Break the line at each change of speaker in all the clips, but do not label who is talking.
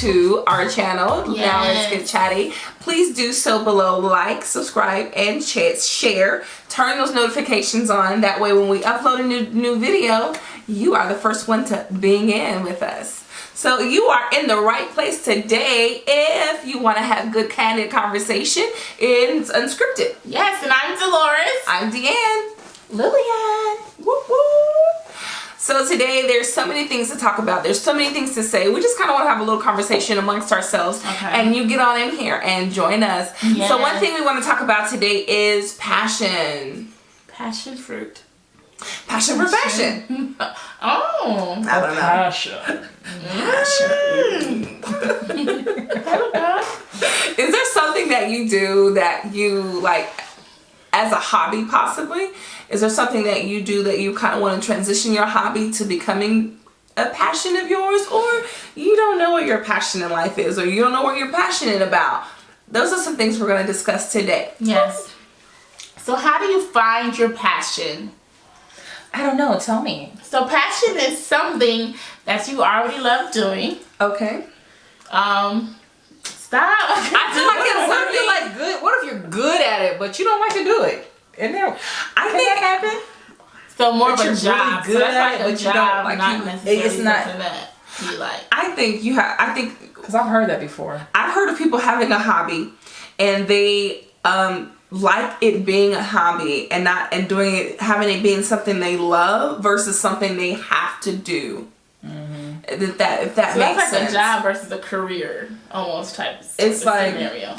To our channel. Yes. Now Let's Get Chatty. Please do so below. Like, subscribe, and share. Turn those notifications on. That way when we upload a new video, you are the first one to bing in with us. So you are in the right place today if you want to have good candid conversation. It's unscripted.
Yes, and I'm Dolores.
I'm Deanne.
Lillian.
Whoop, whoop. So today there's so many things to talk about. There's so many things to say. We just kind of want to have a little conversation amongst ourselves. Okay. And you get on in here and join us. Yes. So one thing we want to talk about today is passion.
Passion fruit.
Passion for fashion.
Oh.
I don't know.
Passion.
Is there something that you do that you like as a hobby possibly? Is there something that you do that you kind of want to transition your hobby to becoming a passion of yours, or you don't know what your passion in life is, or you don't know what you're passionate about? Those are some things we're going to discuss today.
Yes. So how do you find your passion?
I don't know. Tell me.
So passion is something that you already love doing.
Okay.
Stop.
I feel like it's something like good. What if you're good at it, but you don't like to do it? And then I think that happen.
So more of a job.
Really good
so that's like
at
a job,
like
not necessarily
it's not
something that you like.
I think you have. I think
because I've heard that before.
I've heard of people having a hobby, and they like it being a hobby and doing it, having it being something they love versus something they have to do. Mm-hmm. If that
so
makes
that's like
sense.
A job versus a career, almost type.
It's like
scenario.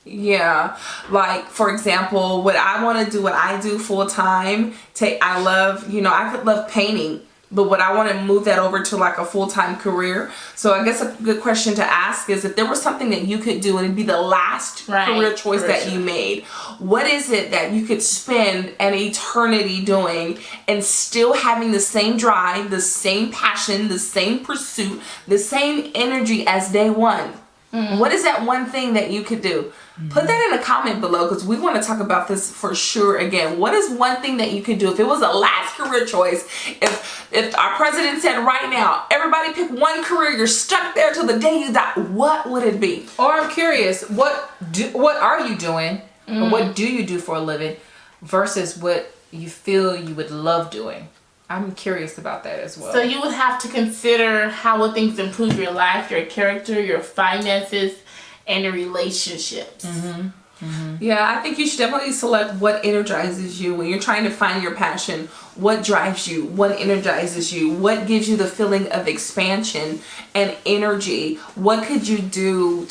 Yeah, like for example, what I want to do, what I do full time. I love, I could love painting, but what I want to move that over to like a full-time career. So I guess a good question to ask is if there was something that you could do and it'd be the last career choice that you made, what is it that you could spend an eternity doing and still having the same drive, the same passion, the same pursuit, the same energy as day one? Mm-hmm. What is that one thing that you could do? Mm-hmm. Put that in a comment below because we want to talk about this for sure again. What is one thing that you could do if it was a last career choice? If our president said right now, everybody pick one career, you're stuck there till the day you die, what would it be?
Or I'm curious, what are you doing? Mm-hmm. Or what do you do for a living versus what you feel you would love doing? I'm curious about that as well.
So you would have to consider how would things improve your life, your character, your finances, and your relationships.
Mm-hmm. Mm-hmm. Yeah, I think you should definitely select what energizes you when you're trying to find your passion. What drives you? What energizes you? What gives you the feeling of expansion and energy? What could you do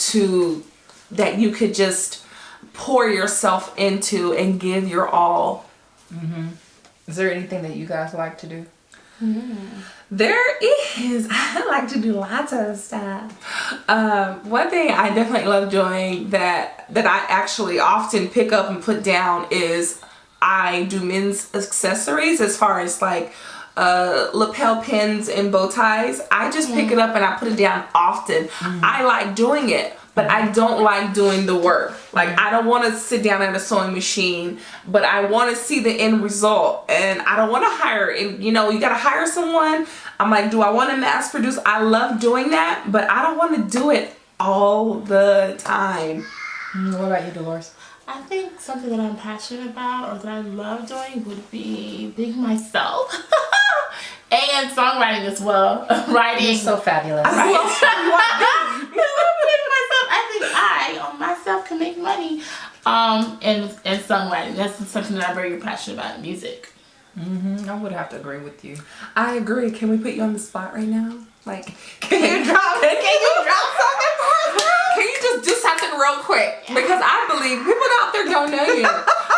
that you could just pour yourself into and give your all?
Mm-hmm. Is there anything that you guys like to do?
Mm. There is. I like to do lots of stuff. One thing I definitely love doing that I actually often pick up and put down is I do men's accessories as far as like lapel pins and bow ties. I just pick it up and I put it down often. I like doing it. But I don't like doing the work. Like, I don't want to sit down at a sewing machine, but I want to see the end result. And I don't want to hire, and you got to hire someone. I'm like, do I want to mass produce? I love doing that, but I don't want to do it all the time.
What about you, Dolores?
I think something that I'm passionate about or that I love doing would be being myself. And songwriting as well. Writing.
You're so fabulous.
I myself can make money and songwriting. That's something that I'm very passionate about in music.
Mm-hmm. I would have to agree with you.
I agree. Can we put you on the spot right now? Like,
can you drop something for us?
Can you just do something real quick? Because I believe people out there don't know you.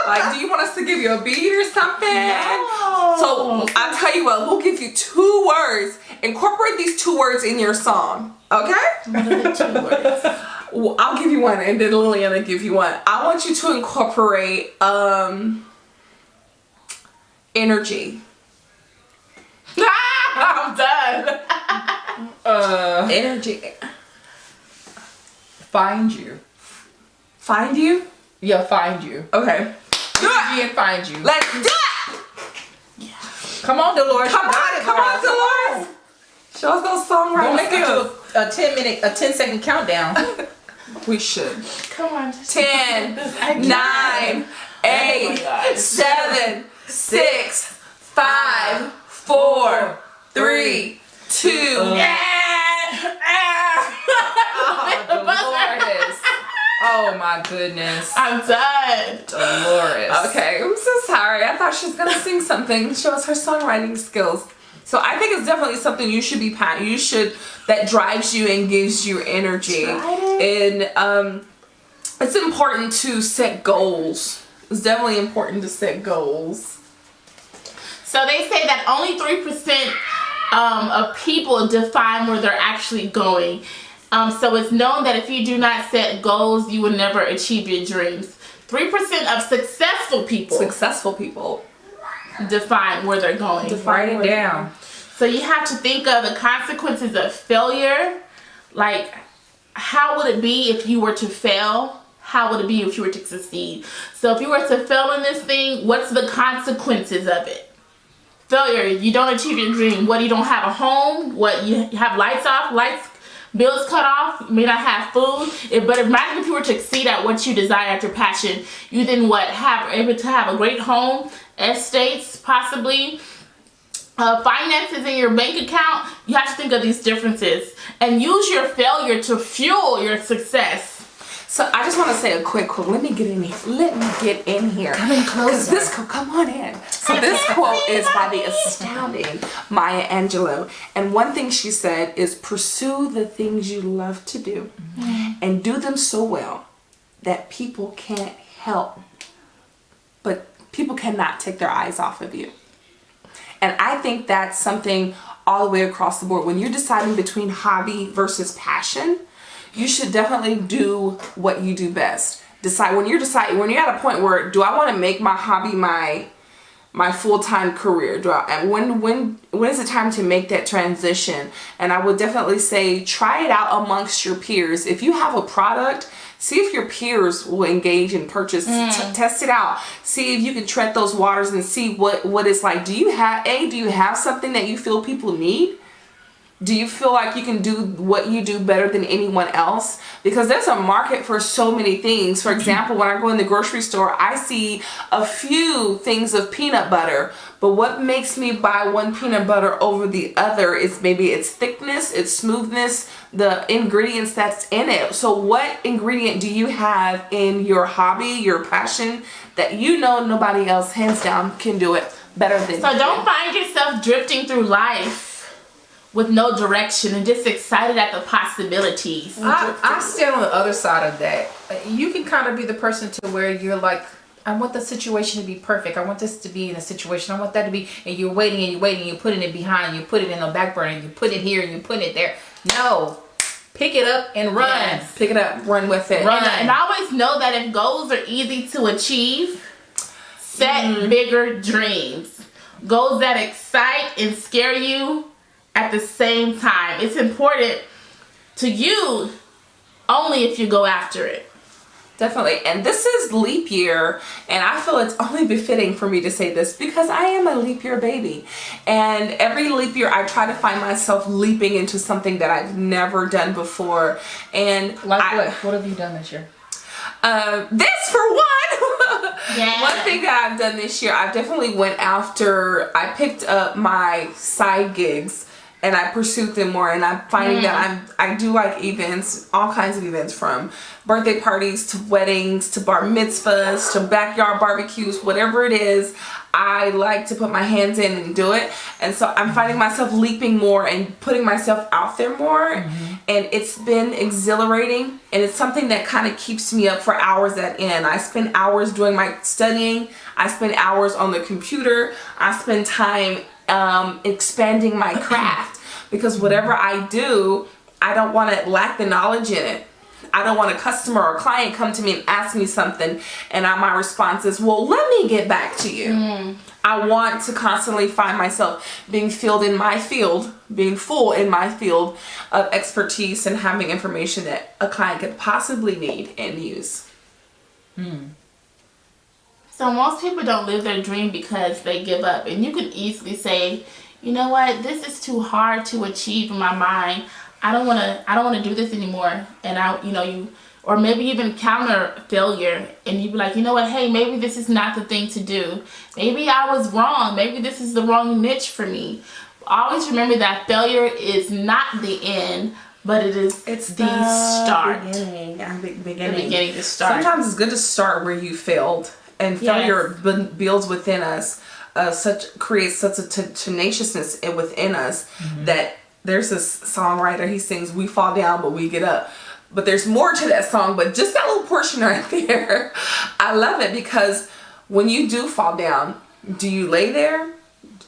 Like, do you want us to give you a beat or something?
No.
So I'll tell you what, we'll give you 2 words. Incorporate these 2 words in your song. Okay?
What are the 2 words?
Well, I'll give you one and then Lillian will give you one. I want you to incorporate Energy.
I'm done.
Energy.
Find you.
Find you?
Yeah, find you.
Okay. Do
Energy
it.
and find you.
Let's do it.
Come on, Dolores.
Come
You got
on,
it,
come
girl.
on, Dolores. Show us those
Don't
songwriting
make it
skills.
to a 10-second countdown.
We should.
Come on.
10,
I
9, 8,
God.
7, 6, 5, 4, 3, 2.
Dolores. Oh my goodness.
I'm done.
Dolores.
Okay, I'm so sorry. I thought she was gonna sing something. Show us her songwriting skills. So I think it's definitely something you should be that drives you and gives you energy. And it's important to set goals. It's definitely important to set goals.
So they say that only 3% of people define where they're actually going. So it's known that if you do not set goals, you will never achieve your dreams. 3% of successful people define where they're going.
Write it down.
So you have to think of the consequences of failure. Like, how would it be if you were to fail? How would it be if you were to succeed? So if you were to fail in this thing, what's the consequences of it? Failure, you don't achieve your dream. What, you don't have a home? What, you have lights off, bills cut off, you may not have food. But imagine if you were to succeed at what you desire, at your passion. You then able to have a great home, estates, possibly, finances in your bank account. You have to think of these differences and use your failure to fuel your success.
So I just want to say a quick quote. Let me get in here.
Come in closer.
Come on in. So this quote is by the astounding Maya Angelou. And one thing she said is, pursue the things you love to do and do them so well that people can't help, but people cannot take their eyes off of you. And I think that's something all the way across the board. When you're deciding between hobby versus passion, you should definitely do what you do best. When you're at a point where, do I want to make my hobby my full-time career? And when is it time to make that transition? And I would definitely say, try it out amongst your peers. If you have a product, see if your peers will engage and purchase. Test it out. See if you can tread those waters and see what it's like. Do you have something that you feel people need? Do you feel like you can do what you do better than anyone else? Because there's a market for so many things. For example, when I go in the grocery store, I see a few things of peanut butter. But what makes me buy one peanut butter over the other is maybe its thickness, its smoothness, the ingredients that's in it. So what ingredient do you have in your hobby, your passion, that you know nobody else, hands down, can do it better than you?
So don't find yourself drifting through life with no direction and just excited at the possibilities.
I stand on the other side of that. You can kind of be the person to where you're like, I want the situation to be perfect. I want this to be in a situation. I want that to be, and you're waiting and you're waiting. You're putting it behind. You put it in the back burner. You put it here and you put it there. No, pick it up and run.
Yes.
Pick it up, run with it.
Run. And I always know that if goals are easy to achieve, set bigger dreams. Goals that excite and scare you at the same time. It's important to you only if you go after it.
Definitely. And this is leap year, and I feel it's only befitting for me to say this because I am a leap year baby. And every leap year I try to find myself leaping into something that I've never done before. And
what have you done this year?
This for one.
Yeah.
One thing that I've done this year, I've definitely I picked up my side gigs and I pursued them more, and I'm finding that I do like events, all kinds of events, from birthday parties to weddings to bar mitzvahs to backyard barbecues, whatever it is, I like to put my hands in and do it. And so I'm finding myself leaping more and putting myself out there more, and it's been exhilarating, and it's something that kind of keeps me up for hours at end. I spend hours doing my studying, I spend hours on the computer, I spend time expanding my craft, because whatever I do, I don't want to lack the knowledge in it. I don't want a customer or a client come to me and ask me something and my response is, well, let me get back to you. I want to constantly find myself being full in my field of expertise and having information that a client could possibly need and use.
So most people don't live their dream because they give up. And you could easily say, you know what, this is too hard to achieve in my mind. I don't want to do this anymore. And or maybe even counter failure, and you'd be like, you know what, hey, maybe this is not the thing to do. Maybe I was wrong. Maybe this is the wrong niche for me. Always remember that failure is not the end, but it's the start. Beginning to start.
Sometimes it's good to start where you failed, and failure builds within us. Creates such a tenaciousness within us that there's this songwriter, he sings, we fall down but we get up. But there's more to that song, but just that little portion right there, I love it, because when you do fall down, do you lay there?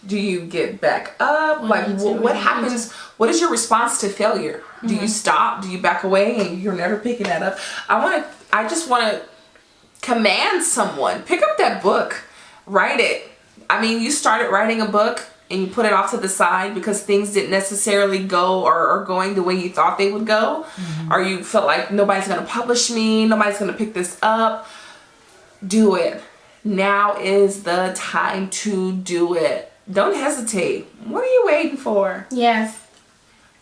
Do you get back up? What happens? What is your response to failure? Do you stop? Do you back away and you're never picking that up? I just want to command someone, pick up that book, write it. I mean, you started writing a book and you put it off to the side because things didn't necessarily go or are going the way you thought they would go, or you felt like nobody's going to publish me, nobody's going to pick this up. Do it. Now is the time to do it. Don't hesitate. What are you waiting for?
Yes.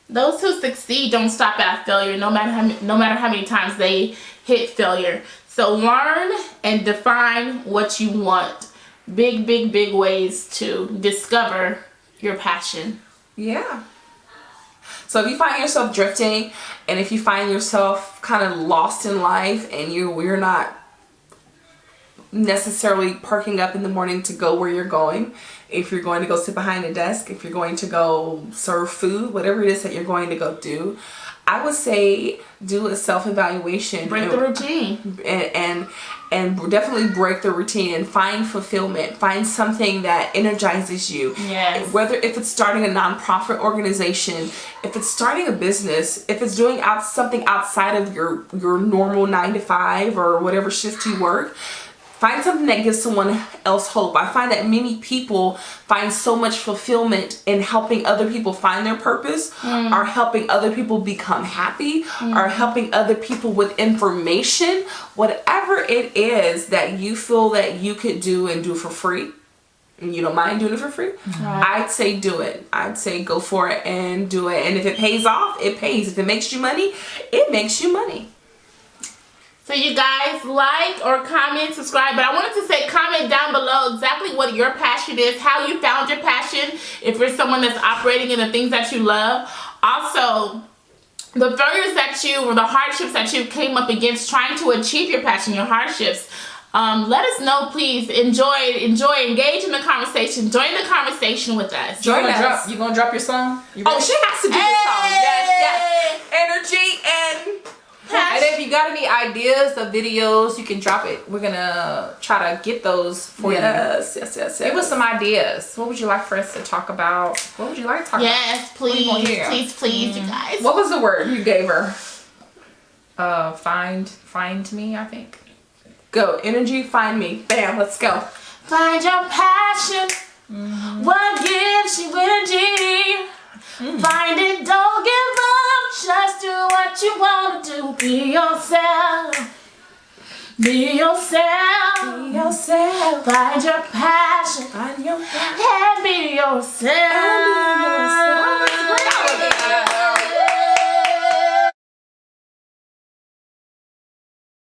Those who succeed don't stop at failure, no matter how many times they hit failure. So learn and define what you want. Big ways to discover your passion.
Yeah. So if you find yourself drifting, and if you find yourself kind of lost in life, and you're not necessarily perking up in the morning to go where you're going, if you're going to go sit behind a desk, if you're going to go serve food, whatever it is that you're going to go do, I would say do a self-evaluation.
Break the routine.
And definitely break the routine and find fulfillment. Find something that energizes you.
Yes.
Whether if it's starting a nonprofit organization, if it's starting a business, if it's doing something outside of your normal 9 to 5 or whatever shift you work. Find something that gives someone else hope. I find that many people find so much fulfillment in helping other people find their purpose, or helping other people become happy, or helping other people with information. Whatever it is that you feel that you could do and do for free, and you don't mind doing it for free, I'd say do it. I'd say go for it and do it. And if it pays off, it pays. If it makes you money, it makes you money.
So you guys like or comment, subscribe, but I wanted to say comment down below exactly what your passion is, how you found your passion, if you're someone that's operating in the things that you love. Also, the failures that or the hardships that you came up against trying to achieve your passion, your hardships. Let us know, please. Enjoy, engage in the conversation. Join the conversation with us.
You gonna drop your song?
She has to do the song. Yes. Energy and
passion. And if you got any ideas of videos, you can drop it. We're gonna try to get those for you.
Yes.
Give us some ideas. What would you like for us to talk about? What would you like to talk about?
Yes, please, you guys.
What was the word you gave her?
Find me, I think.
Go, energy, find me. Bam, let's go.
Find your passion. What gives you energy? Find it, don't give up. Just do what you want to do. Be yourself. Be yourself.
Be yourself.
Find your passion.
Find your passion.
And be yourself.